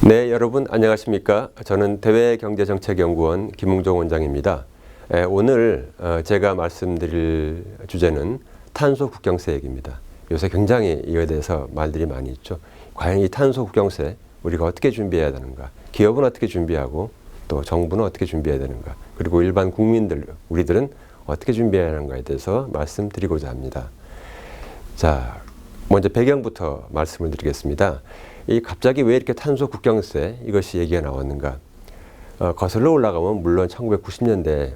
네, 여러분 안녕하십니까? 저는 대외경제정책연구원 김웅종 원장입니다. 오늘 제가 말씀드릴 주제는 탄소 국경세 얘기입니다. 요새 굉장히 이거에 대해서 말들이 많이 있죠. 과연 이 탄소 국경세 우리가 어떻게 준비해야 되는가? 기업은 어떻게 준비하고 또 정부는 어떻게 준비해야 되는가? 그리고 일반 국민들, 우리들은 어떻게 준비해야 하는가에 대해서 말씀드리고자 합니다. 자, 먼저 배경부터 말씀을 드리겠습니다. 이 갑자기 왜 이렇게 탄소 국경세 이것이 얘기가 나왔는가? 거슬러 올라가면 물론 1990년대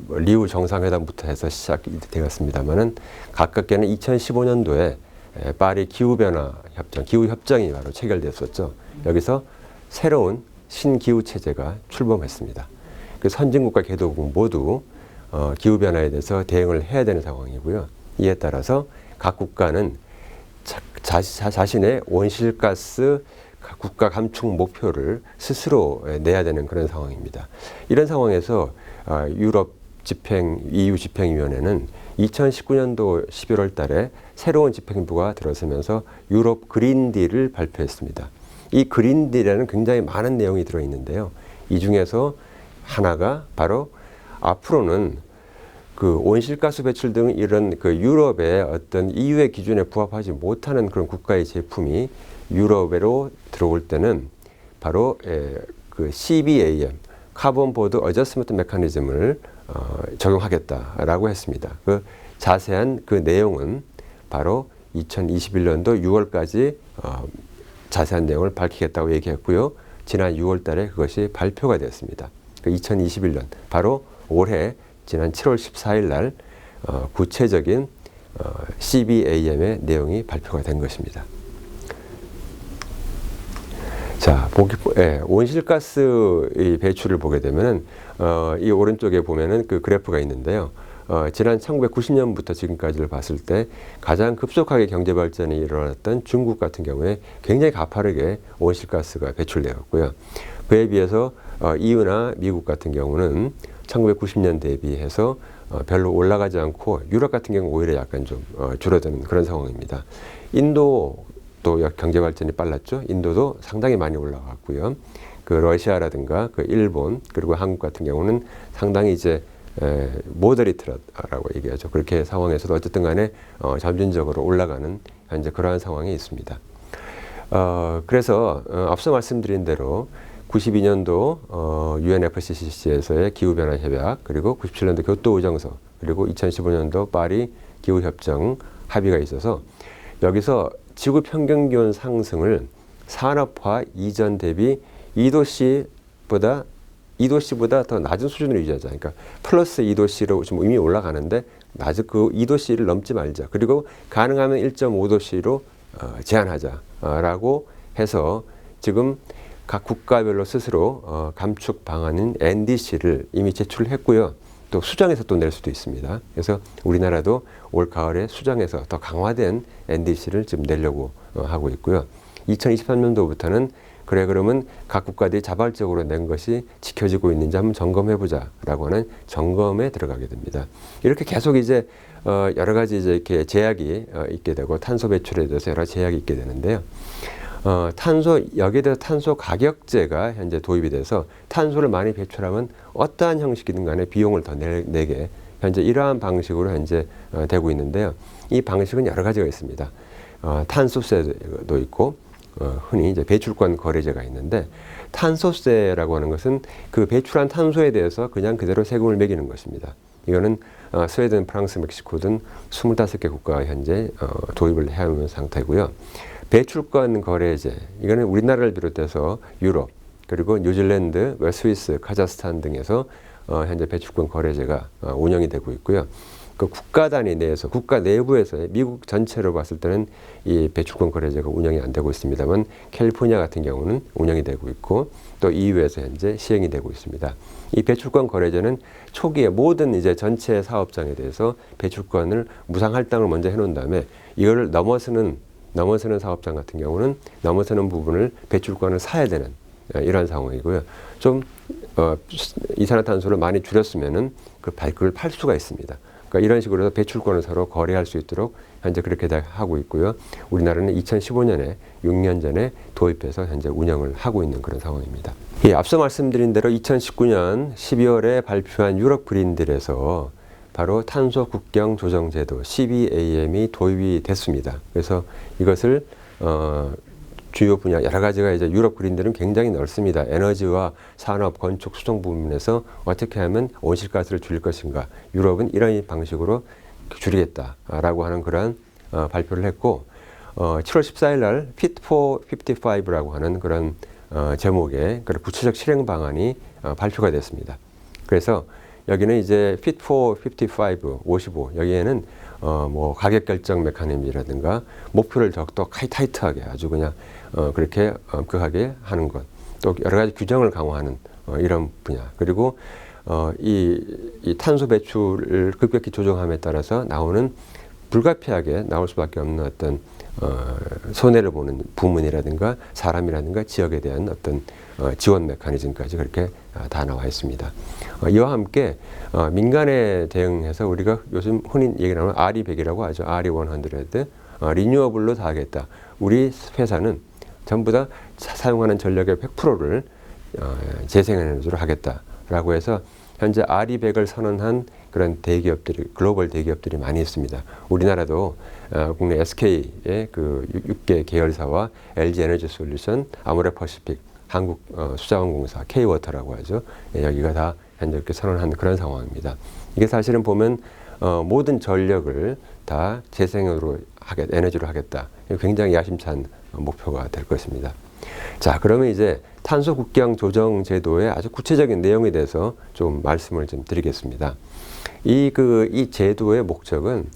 리우 정상회담부터 해서 시작이 되었습니다만은 가깝게는 2015년도에 파리 기후변화 협정, 기후협정이 바로 체결됐었죠. 여기서 새로운 신기후 체제가 출범했습니다. 그 선진국과 개도국 모두 기후변화에 대해서 대응을 해야 되는 상황이고요. 이에 따라서 각 국가는 자신의 온실가스 국가 감축 목표를 스스로 내야 되는 그런 상황입니다. 이런 상황에서 EU 집행위원회는 2019년도 11월 달에 새로운 집행부가 들어서면서 유럽 그린딜을 발표했습니다. 이 그린딜에는 굉장히 많은 내용이 들어있는데요. 이 중에서 하나가 바로 앞으로는 그 온실가스 배출 등 이런 그 유럽의 어떤 EU의 기준에 부합하지 못하는 그런 국가의 제품이 유럽으로 들어올 때는 바로 그 CBAM, 카본 보드 어저스먼트 메커니즘을 적용하겠다라고 했습니다. 그 자세한 그 내용은 바로 2021년도 6월까지 자세한 내용을 밝히겠다고 얘기했고요. 지난 6월 달에 그것이 발표가 됐습니다. 그 2021년 바로 올해 지난 7월 14일 날 구체적인 CBAM의 내용이 발표가 된 것입니다. 자, 온실가스 배출을 보게 되면은 이 오른쪽에 보면은 그 그래프가 있는데요. 지난 1990년부터 지금까지를 봤을 때 가장 급속하게 경제 발전이 일어났던 중국 같은 경우에 굉장히 가파르게 온실가스가 배출되었고요. 그에 비해서 EU나 미국 같은 경우는 1990년 대비해서 별로 올라가지 않고 유럽 같은 경우 오히려 약간 좀 줄어드는 그런 상황입니다. 인도도 경제 발전이 빨랐죠. 인도도 상당히 많이 올라갔고요. 그 러시아라든가 그 일본 그리고 한국 같은 경우는 상당히 이제 모더리트라고 얘기하죠. 그렇게 상황에서도 어쨌든 간에 점진적으로 올라가는 현재 그러한 상황이 있습니다. 그래서 앞서 말씀드린 대로 92년도 UNFCCC에서의 기후변화 협약, 그리고 97년도 교토의정서, 그리고 2015년도 파리 기후협정 합의가 있어서 여기서 지구 평균기온 상승을 산업화 이전 대비 2도씨보다 더 낮은 수준으로 유지하자. 그러니까 플러스 2도씨로 지금 이미 올라가는데 낮은 그 2도씨를 넘지 말자. 그리고 가능하면 1.5도씨로 제한하자라고 해서 지금 각 국가별로 스스로 감축 방안인 NDC를 이미 제출했고요. 또 수정해서 또 낼 수도 있습니다. 그래서 우리나라도 올 가을에 수정해서 더 강화된 NDC를 지금 내려고 하고 있고요. 2023년도부터는 그러면 각 국가들이 자발적으로 낸 것이 지켜지고 있는지 한번 점검해보자라고 하는 점검에 들어가게 됩니다. 이렇게 계속 이제 여러 가지 이제 이렇게 제약이 있게 되고 탄소 배출에 대해서 여러 제약이 있게 되는데요. 여기에 대해서 탄소 가격제가 현재 도입이 돼서 탄소를 많이 배출하면 어떠한 형식이든 간에 비용을 더 내게 현재 이러한 방식으로 현재 되고 있는데요. 이 방식은 여러 가지가 있습니다. 탄소세도 있고 흔히 이제 배출권 거래제가 있는데 탄소세라고 하는 것은 그 배출한 탄소에 대해서 그냥 그대로 세금을 매기는 것입니다. 이거는 스웨덴, 프랑스, 멕시코 등 25개 국가가 현재 도입을 해야 하는 상태고요. 배출권 거래제, 이거는 우리나라를 비롯해서 유럽, 그리고 뉴질랜드, 스위스, 카자흐스탄 등에서 현재 배출권 거래제가 운영이 되고 있고요. 그 국가 단위 내에서, 국가 내부에서 미국 전체로 봤을 때는 이 배출권 거래제가 운영이 안 되고 있습니다만 캘리포니아 같은 경우는 운영이 되고 있고 또 EU에서 현재 시행이 되고 있습니다. 이 배출권 거래제는 초기에 모든 이제 전체 사업장에 대해서 배출권을 무상 할당을 먼저 해놓은 다음에 이거를 넘어서는 사업장 같은 경우는 넘어서는 부분을 배출권을 사야 되는 이런 상황이고요. 좀 이산화탄소를 많이 줄였으면은 그걸 팔 수가 있습니다. 그러니까 이런 식으로 해서 배출권을 서로 거래할 수 있도록 현재 그렇게 하고 있고요. 우리나라는 2015년에 6년 전에 도입해서 현재 운영을 하고 있는 그런 상황입니다. 예, 앞서 말씀드린 대로 2019년 12월에 발표한 유럽 그린딜에서 바로 탄소 국경 조정 제도 CBAM이 도입이 됐습니다. 그래서 이것을 주요 분야 여러 가지가 이제 유럽 그린딜은 굉장히 넓습니다. 에너지와 산업, 건축, 수송 부분에서 어떻게 하면 온실가스를 줄일 것인가. 유럽은 이런 방식으로 줄이겠다라고 하는 그런 발표를 했고 7월 14일 날 Fit for 55라고 하는 그런 제목의 그런 구체적 실행 방안이 발표가 됐습니다. 그래서 여기는 이제 Fit for 55 여기에는 뭐 가격 결정 메커니즘이라든가 목표를 더욱더 타이트하게 아주 그냥 그렇게 엄격하게 하는 것, 또 여러 가지 규정을 강화하는 이런 분야, 그리고 이 탄소 배출을 급격히 조정함에 따라서 나오는 불가피하게 나올 수밖에 없는 어떤 손해를 보는 부문이라든가 사람이라든가 지역에 대한 어떤 지원 메커니즘까지 그렇게 다 나와 있습니다. 이와 함께 민간에 대응해서 우리가 요즘 흔히 얘기하는 RE100이라고 하죠. RE100, 리뉴어블로 다 하겠다. 우리 회사는 전부 다 사용하는 전력의 100%를 재생에너지로 하겠다라고 해서 현재 RE100을 선언한 그런 대기업들이, 글로벌 대기업들이 많이 있습니다. 우리나라도 국내 SK의 그 6개 계열사와 LG 에너지 솔루션, 아모레퍼시픽, 한국 수자원공사, K워터라고 하죠. 여기가 다 현재 이렇게 선언한 그런 상황입니다. 이게 사실은 보면 모든 전력을 다 재생으로 에너지로 하겠다. 굉장히 야심찬 목표가 될 것입니다. 자, 그러면 이제 탄소 국경 조정 제도의 아주 구체적인 내용에 대해서 좀 말씀을 좀 드리겠습니다. 이 제도의 목적은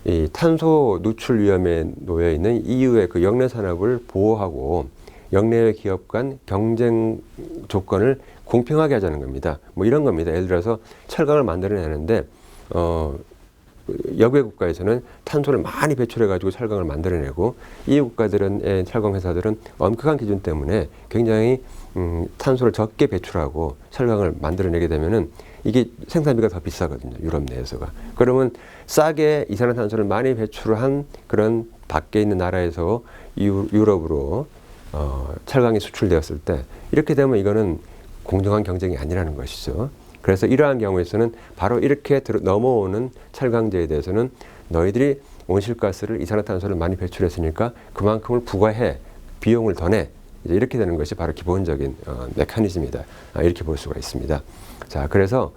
이 탄소 누출 위험에 놓여 있는 EU의 그 역내 산업을 보호하고 역내의 기업 간 경쟁 조건을 공평하게 하자는 겁니다. 뭐 이런 겁니다. 예를 들어서 철강을 만들어내는데 여배 국가에서는 탄소를 많이 배출해가지고 철강을 만들어내고 EU 국가들은 철강 회사들은 엄격한 기준 때문에 굉장히 탄소를 적게 배출하고 철강을 만들어내게 되면은 이게 생산비가 더 비싸거든요. 유럽 내에서가. 그러면 싸게 이산화탄소를 많이 배출한 그런 밖에 있는 나라에서 유럽으로 철강이 수출되었을 때 이렇게 되면 이거는 공정한 경쟁이 아니라는 것이죠. 그래서 이러한 경우에서는 바로 이렇게 넘어오는 철강제에 대해서는 너희들이 온실가스를 이산화탄소를 많이 배출했으니까 그만큼을 부과해 비용을 더 내. 이제 이렇게 되는 것이 바로 기본적인 메커니즘이다. 이렇게 볼 수가 있습니다. 자, 그래서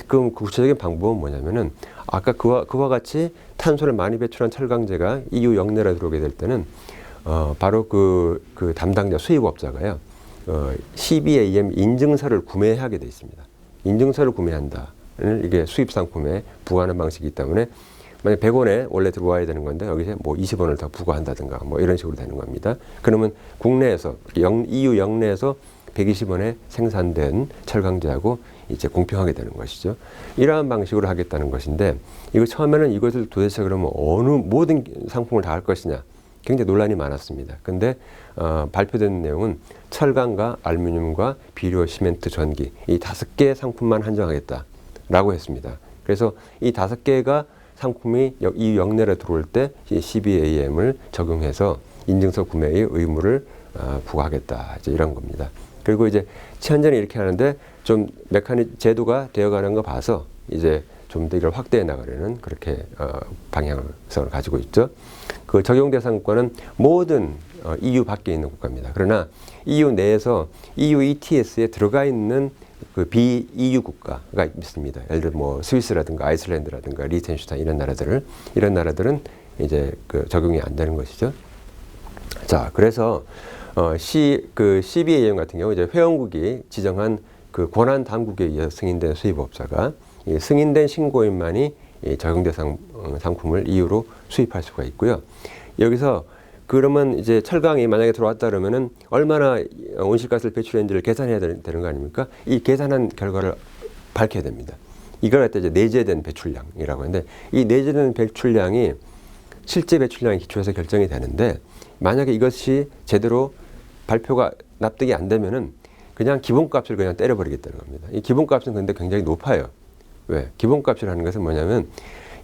그 구체적인 방법은 뭐냐면은 아까 그와 같이 탄소를 많이 배출한 철강제가 EU 역내로 들어오게 될 때는 바로 그 담당자 수입업자가요 CBAM 인증서를 구매하게 돼 있습니다. 인증서를 구매한다. 이게 수입 상품에 부과하는 방식이기 때문에 만약 100원에 원래 들어와야 되는 건데 여기서 뭐 20원을 더 부과한다든가 뭐 이런 식으로 되는 겁니다. 그러면 국내에서 EU 역내에서 120원에 생산된 철강제하고 이제 공평하게 되는 것이죠. 이러한 방식으로 하겠다는 것인데 이거 처음에는 이것을 도대체 그러면 모든 상품을 다 할 것이냐 굉장히 논란이 많았습니다. 근데 발표된 내용은 철강과 알루미늄과 비료, 시멘트, 전기 이 5개 상품만 한정하겠다라고 했습니다. 그래서 이 5개가 상품이 이 역내로 들어올 때 CBAM을 적용해서 인증서 구매의 의무를 부과하겠다. 이제 이런 겁니다. 그리고 이제 현재는 이렇게 하는데 좀 제도가 되어가는 거 봐서 이제 좀 더 이걸 확대해 나가려는 그렇게 방향성을 가지고 있죠. 그 적용 대상국가는 모든 EU 밖에 있는 국가입니다. 그러나 EU 내에서 EU ETS에 들어가 있는 그 비-EU 국가가 있습니다. 예를 들어 뭐 스위스라든가 아이슬란드라든가 리텐슈타인 이런 나라들은 이제 그 적용이 안 되는 것이죠. 자, 그래서 CBAM 같은 경우 이제 회원국이 지정한 그 권한 당국에 의해 승인된 수입업자가 이 승인된 신고인만이 이 적용 대상 상품을 EU로 수입할 수가 있고요. 여기서 그러면 이제 철강이 만약에 들어왔다 그러면은 얼마나 온실가스를 배출했는지를 계산해야 되는 거 아닙니까? 이 계산한 결과를 밝혀야 됩니다. 이걸 갖다 이제 내재된 배출량이라고 하는데 이 내재된 배출량이 실제 배출량에 기초해서 결정이 되는데 만약에 이것이 제대로 발표가 납득이 안 되면은 그냥 기본값을 그냥 때려버리겠다는 겁니다. 이 기본값은 근데 굉장히 높아요. 왜? 기본값이라는 것은 뭐냐면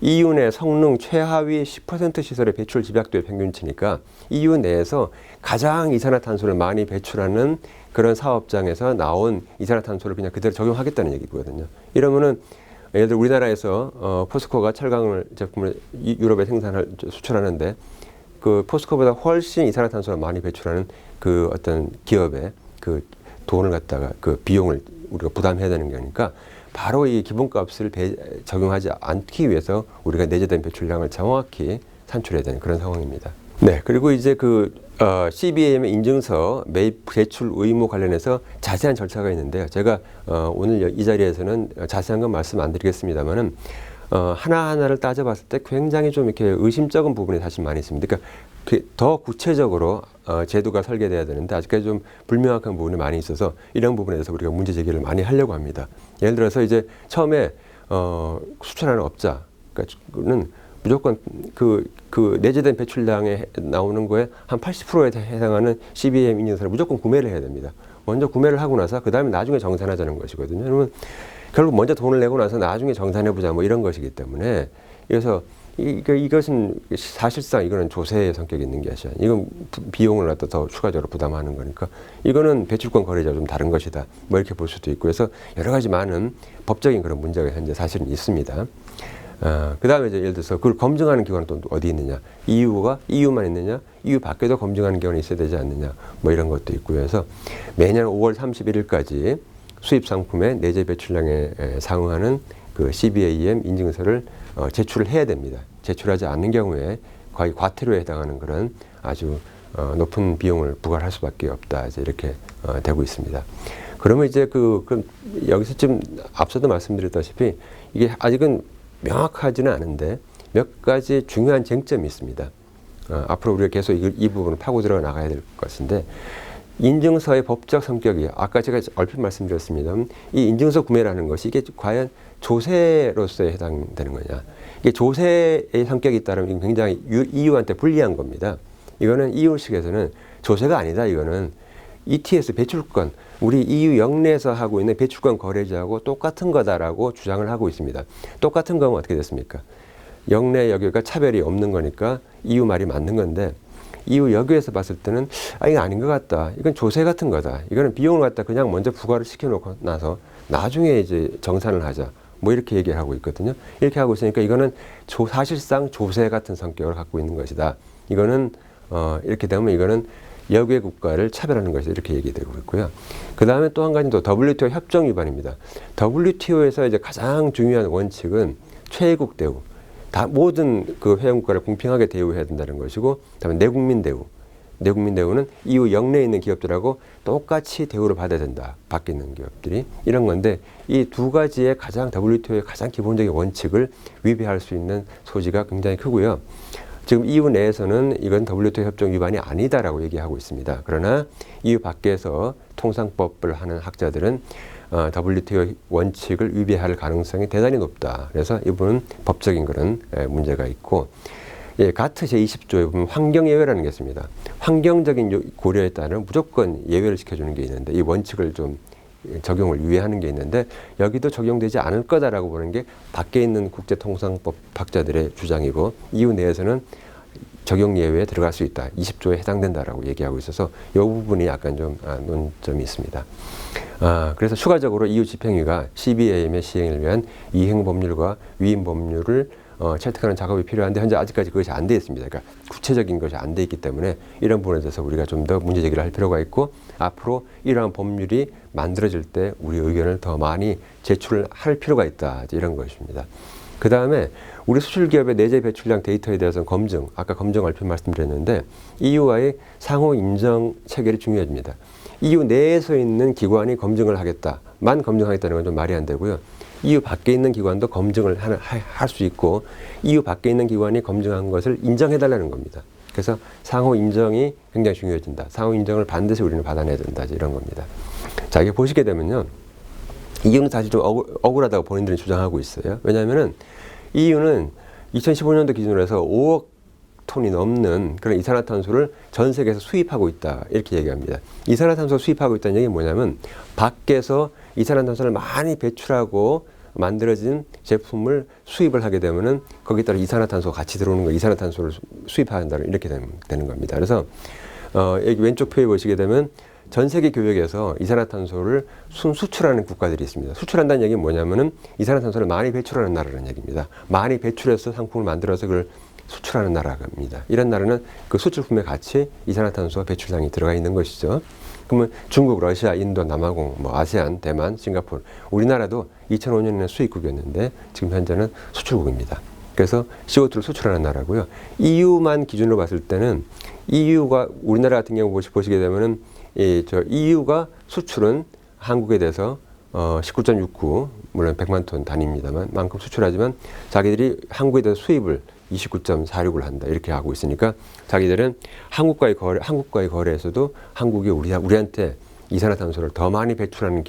EU 내 성능 최하위 10% 시설의 배출 집약도의 평균치니까 EU 내에서 가장 이산화탄소를 많이 배출하는 그런 사업장에서 나온 이산화탄소를 그냥 그대로 적용하겠다는 얘기거든요. 이러면은 예를 들어 우리나라에서 포스코가 철강을 제품을 유럽에 수출하는데 그 포스코보다 훨씬 이산화탄소를 많이 배출하는 그 어떤 기업의 그 돈을 갖다가 그 비용을 우리가 부담해야 되는 거니까 바로 이 기본값을 적용하지 않기 위해서 우리가 내재된 배출량을 정확히 산출해야 되는 그런 상황입니다. 네, 그리고 이제 그 CBAM의 인증서 매입 제출 의무 관련해서 자세한 절차가 있는데요. 제가 오늘 이 자리에서는 자세한 건 말씀 안 드리겠습니다만은 하나하나를 따져봤을 때 굉장히 좀 이렇게 의심쩍은 부분이 사실 많이 있습니다. 그러니까 더 구체적으로 제도가 설계돼야 되는데 아직까지 좀 불명확한 부분이 많이 있어서 이런 부분에 대해서 우리가 문제 제기를 많이 하려고 합니다. 예를 들어서 이제 처음에 수출하는 업자는 무조건 그 내재된 배출량에 나오는 거에 한 80%에 해당하는 CBAM 인증서를 무조건 구매를 해야 됩니다. 먼저 구매를 하고 나서 그 다음에 나중에 정산하자는 것이거든요. 그러면 결국 먼저 돈을 내고 나서 나중에 정산해보자 뭐 이런 것이기 때문에 그래서 이것은 사실상 이거는 조세의 성격이 있는 게 아니라 이건 비용을 갖다 더 추가적으로 부담하는 거니까 이거는 배출권 거래자와 좀 다른 것이다 뭐 이렇게 볼 수도 있고 그래서 여러 가지 많은 법적인 그런 문제가 현재 사실은 있습니다. 그 다음에 이제 예를 들어서 그걸 검증하는 기관은 또 어디 있느냐 EU만 있느냐 EU 밖에도 검증하는 기관이 있어야 되지 않느냐 뭐 이런 것도 있고요. 그래서 매년 5월 31일까지 수입 상품의 내재 배출량에 상응하는 그 CBAM 인증서를 제출을 해야 됩니다. 제출하지 않는 경우에 거의 과태료에 해당하는 그런 아주 높은 비용을 부과할 수밖에 없다. 이제 이렇게 되고 있습니다. 그러면 이제 그럼 여기서 지금 앞서도 말씀드렸다시피 이게 아직은 명확하지는 않은데 몇 가지 중요한 쟁점이 있습니다. 앞으로 우리가 계속 이 부분을 파고 들어가 나가야 될 것인데 인증서의 법적 성격이 아까 제가 얼핏 말씀드렸습니다. 이 인증서 구매라는 것이 이게 과연 조세로서에 해당되는 거냐. 이게 조세의 성격이 있다면 이건 굉장히 EU한테 불리한 겁니다. 이거는 EU식에서는 조세가 아니다. 이거는 ETS 배출권, 우리 EU 영내에서 하고 있는 배출권 거래자하고 똑같은 거다라고 주장을 하고 있습니다. 똑같은 거면 어떻게 됐습니까? 영내 여기가 차별이 없는 거니까 EU 말이 맞는 건데 EU 여기에서 봤을 때는 이거 아닌 것 같다. 이건 조세 같은 거다. 이거는 비용을 갖다 그냥 먼저 부과를 시켜놓고 나서 나중에 이제 정산을 하자. 뭐 이렇게 얘기를 하고 있거든요. 이렇게 하고 있으니까 이거는 사실상 조세 같은 성격을 갖고 있는 것이다. 이거는 이렇게 되면 이거는 여외 국가를 차별하는 것이 이렇게 얘기되고 있고요. 그 다음에 또 한 가지는 또 WTO 협정 위반입니다. WTO에서 이제 가장 중요한 원칙은 최애국 대우. 모든 그 회원국가를 공평하게 대우해야 된다는 것이고, 그다음에 내국민 대우. 내국민 대우는 EU 영내에 있는 기업들하고 똑같이 대우를 받아야 된다. 밖에 있는 기업들이. 이런 건데 이 두 가지의 WTO의 가장 기본적인 원칙을 위배할 수 있는 소지가 굉장히 크고요. 지금 EU 내에서는 이건 WTO 협정 위반이 아니다라고 얘기하고 있습니다. 그러나 EU 밖에서 통상법을 하는 학자들은 WTO 원칙을 위배할 가능성이 대단히 높다. 그래서 이 부분은 법적인 그런 문제가 있고, 가트 제20조에 보면 환경 예외라는 게 있습니다. 환경적인 고려에 따른 무조건 예외를 시켜주는 게 있는데 이 원칙을 좀 적용을 유예하는 게 있는데 여기도 적용되지 않을 거다라고 보는 게 밖에 있는 국제통상법 학자들의 주장이고 EU 내에서는 적용 예외에 들어갈 수 있다. 20조에 해당된다라고 얘기하고 있어서 이 부분이 약간 좀 논점이 있습니다. 그래서 추가적으로 EU 집행위가 CBAM의 시행을 위한 이행 법률과 위임 법률을 채택하는 작업이 필요한데 현재 아직까지 그것이 안 돼 있습니다. 그러니까 구체적인 것이 안 돼 있기 때문에 이런 부분에 대해서 우리가 좀 더 문제 제기를 할 필요가 있고 앞으로 이러한 법률이 만들어질 때 우리 의견을 더 많이 제출할 필요가 있다. 이런 것입니다. 그 다음에 우리 수출기업의 내재 배출량 데이터에 대해서는 검증, 아까 검증 얼핏 말씀드렸는데 EU와의 상호 인정 체결이 중요해집니다. EU 내에서 있는 기관이 검증을 하겠다만 검증하겠다는 건 좀 말이 안 되고요. EU 밖에 있는 기관도 검증을 할 수 있고 EU 밖에 있는 기관이 검증한 것을 인정해달라는 겁니다. 그래서 상호 인정이 굉장히 중요해진다. 상호 인정을 반드시 우리는 받아내야 된다. 이런 겁니다. 자, 이게 보시게 되면요. EU는 사실 좀 억울하다고 본인들이 주장하고 있어요. 왜냐하면은 EU는 2015년도 기준으로 해서 5억 톤이 넘는 그런 이산화탄소를 전 세계에서 수입하고 있다. 이렇게 얘기합니다. 이산화탄소 수입하고 있다는 얘기는 뭐냐면 밖에서 이산화탄소를 많이 배출하고 만들어진 제품을 수입을 하게 되면은 거기에 따라 이산화탄소가 같이 들어오는 거, 이산화탄소를 수입해야 한다 이렇게 되는 겁니다. 그래서 여기 왼쪽 표에 보시게 되면 전 세계 교역에서 이산화탄소를 수출하는 국가들이 있습니다. 수출한다는 얘기는 뭐냐면은 이산화탄소를 많이 배출하는 나라라는 얘기입니다. 많이 배출해서 상품을 만들어서 그걸 수출하는 나라입니다. 이런 나라는 그 수출품에 같이 이산화탄소 배출량이 들어가 있는 것이죠. 그러면 중국, 러시아, 인도, 남아공, 뭐 아세안, 대만, 싱가포르, 우리나라도 2005년에는 수입국이었는데 지금 현재는 수출국입니다. 그래서 CO2를 수출하는 나라고요. EU만 기준으로 봤을 때는 EU가 우리나라 같은 경우 보시게 되면은 EU가 수출은 한국에 대해서 19.69 물론 100만 톤 단위입니다만 만큼 수출하지만 자기들이 한국에 대해서 수입을 29.46을 한다 이렇게 하고 있으니까 자기들은 한국과의 거래에서도 한국이 우리한테 이산화탄소를 더 많이 배출하는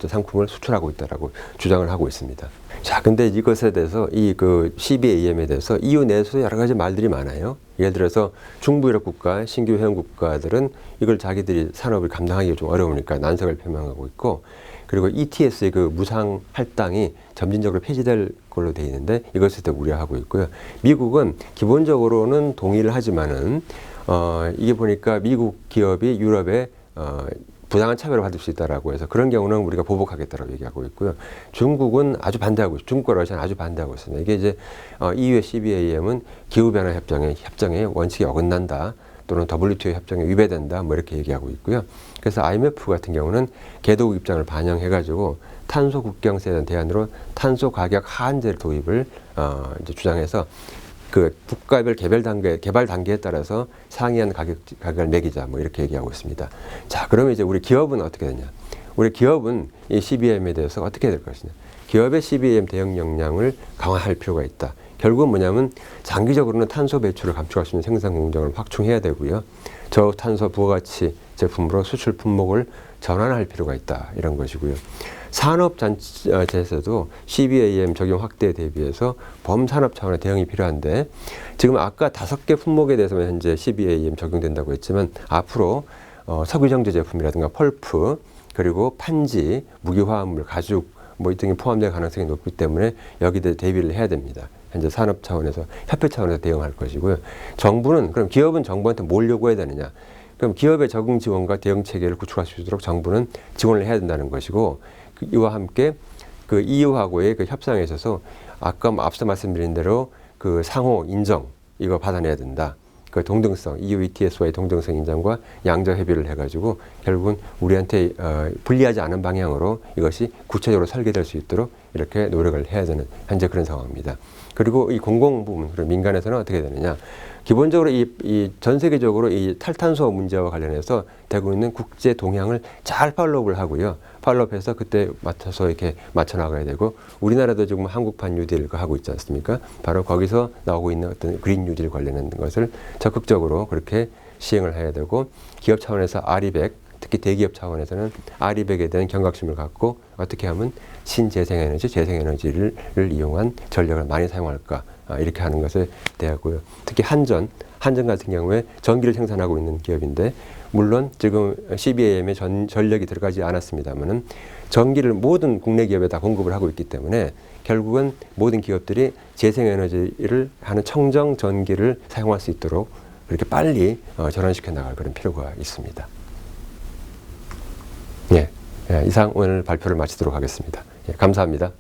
상품을 수출하고 있다라고 주장을 하고 있습니다. 자, 근데 이것에 대해서 그 CBAM에 대해서 EU 내에서 여러 가지 말들이 많아요. 예를 들어서 중부 유럽 국가, 신규 회원 국가들은 이걸 자기들이 산업을 감당하기가 좀 어려우니까 난색을 표명하고 있고, 그리고 ETS의 그 무상 할당이 점진적으로 폐지될 걸로 되어 있는데 이것에 대해 우려하고 있고요. 미국은 기본적으로는 동의를 하지만은 이게 보니까 미국 기업이 유럽에 부당한 차별을 받을 수 있다라고 해서 그런 경우는 우리가 보복하겠다라고 얘기하고 있고요. 중국은 아주 반대하고 있어요. 중국과 러시아는 아주 반대하고 있습니다. 이게 이제 EU의 CBAM은 기후변화 협정의 원칙에 어긋난다. 또는 WTO 협정에 위배된다. 뭐 이렇게 얘기하고 있고요. 그래서 IMF 같은 경우는 개도국 입장을 반영해가지고 탄소 국경세에 대한 대안으로 탄소 가격 하한제 도입을 이제 주장해서 그 국가별 개발 단계에 따라서 상이한 가격을 매기자 뭐 이렇게 얘기하고 있습니다. 자, 그러면 이제 우리 기업은 어떻게 되냐? 우리 기업은 이 CBAM에 대해서 어떻게 될 것이냐? 기업의 CBAM 대응 역량을 강화할 필요가 있다. 결국은 뭐냐면 장기적으로는 탄소 배출을 감축할 수 있는 생산 공정을 확충해야 되고요. 저탄소 부가가치 제품으로 수출 품목을 전환할 필요가 있다. 이런 것이고요. 산업단체에서도 CBAM 적용 확대에 대비해서 범산업 차원의 대응이 필요한데 지금 아까 5개 품목에 대해서만 현재 CBAM 적용된다고 했지만 앞으로 석유정제 제품이라든가 펄프 그리고 판지, 무기화합물, 가죽 뭐 이 등이 포함될 가능성이 높기 때문에 여기에 대비를 해야 됩니다. 현재 산업 차원에서 협회 차원에서 대응할 것이고요. 정부는 그럼 기업은 정부한테 뭘 요구해야 되느냐? 그럼 기업의 적응 지원과 대응 체계를 구축할 수 있도록 정부는 지원을 해야 된다는 것이고 이와 함께 그 EU하고의 그 협상에 있어서 아까 앞서 말씀드린 대로 그 상호 인정 이거 받아내야 된다. 그 동등성 EU ETS와의 동등성 인정과 양자 협의를 해가지고 결국은 우리한테 불리하지 않은 방향으로 이것이 구체적으로 설계될 수 있도록 이렇게 노력을 해야 되는 현재 그런 상황입니다. 그리고 이 공공부문, 그리고 민간에서는 어떻게 되느냐. 기본적으로 전 세계적으로 이 탈탄소 문제와 관련해서 되고 있는 국제 동향을 잘 팔로우를 하고요. 팔로우해서 그때 맞춰서 이렇게 맞춰 나가야 되고 우리나라도 지금 한국판 뉴딜 하고 있지 않습니까? 바로 거기서 나오고 있는 어떤 그린 뉴딜 관련된 것을 적극적으로 그렇게 시행을 해야 되고 기업 차원에서 아리백 특히 대기업 차원에서는 아리백에 대한 경각심을 갖고 어떻게 하면 신재생에너지, 재생에너지를 이용한 전력을 많이 사용할까 이렇게 하는 것에 대하고요. 특히 한전 같은 경우에 전기를 생산하고 있는 기업인데 물론 지금 CBAM에 전력이 들어가지 않았습니다만은 전기를 모든 국내 기업에 다 공급을 하고 있기 때문에 결국은 모든 기업들이 재생에너지를 하는 청정 전기를 사용할 수 있도록 그렇게 빨리 전환시켜 나갈 그런 필요가 있습니다. 예, 이상 오늘 발표를 마치도록 하겠습니다. 예, 감사합니다.